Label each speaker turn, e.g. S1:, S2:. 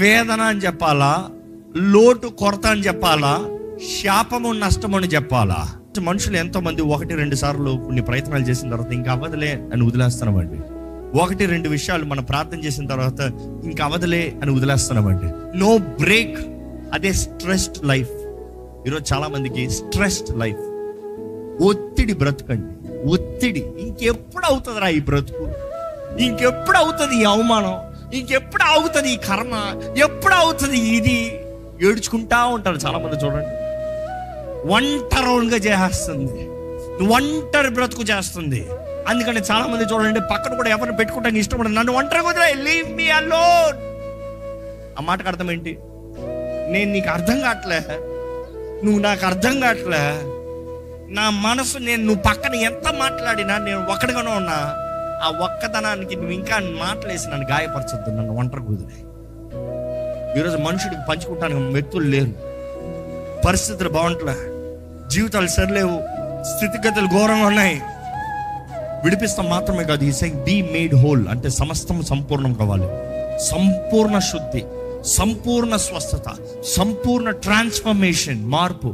S1: వేదన అని చెప్పాలా, లోటు కొరత అని చెప్పాలా, శాపము నష్టము అని చెప్పాలా? మనుషులు ఎంతో మంది 1-2 సార్లు కొన్ని ప్రయత్నాలు చేసిన తర్వాత ఇంకా అవ్వదులే అని వదిలేస్తున్నామండి. 1-2 విషయాలు మనం ప్రార్థన చేసిన తర్వాత ఇంకా అవ్వదులే అని వదిలేస్తున్నామండి. నో బ్రేక్, అదే స్ట్రెస్డ్ లైఫ్. ఈరోజు చాలా మందికి స్ట్రెస్డ్ లైఫ్, ఒత్తిడి బ్రతుకండి. ఒత్తిడి, ఇంకెప్పుడు అవుతుందిరా ఈ బ్రతుకు, ఇంకెప్పుడు అవుతుంది ఈ అవమానం, ఇంకెప్పుడు అవుతుంది ఈ కర్మ, ఎప్పుడు అవుతుంది ఇది, ఏడ్చుకుంటా ఉంటారు చాలా మంది. చూడండి, ఒంటరిగా చేస్తుంది, ఒంటరి బ్రతుకు చేస్తుంది. అందుకని చాలా మంది చూడండి, పక్కన కూడా ఎవరిని పెట్టుకుంటానికి ఇష్టపడదు. నన్ను ఒంటరిగా వదిలే, లీవ్ మీ అలోన్. ఆ మాటకు అర్థం ఏంటి? నేను నీకు అర్థం కావట్లే, నువ్వు నాకు అర్థం కావట్లే, నా మనసు నువ్వు పక్కన ఎంత మాట్లాడినా నేను ఒక్కడిగానే ఉన్నా. ఆ ఒక్కతనానికి నువ్వు ఇంకా మాటలేసి నన్ను గాయపరచొద్దు, నన్ను ఒంటరి వదిలే. ఈరోజు మనుషుడికి పంచుకుంటానికి వ్యక్తులు లేరు, పరిస్థితులు బాగుంటలే, జీవితాలు సరిలేవు, స్థితిగతులు ఘోరంగా ఉన్నాయి. విడిపిస్తాం మాత్రమే కాదు, ఈ సెయింగ్ బీ మేడ్ హోల్ అంటే సమస్తం సంపూర్ణం కావాలి. సంపూర్ణ శుద్ధి, సంపూర్ణ స్వస్థత, సంపూర్ణ ట్రాన్స్ఫర్మేషన్, మార్పు.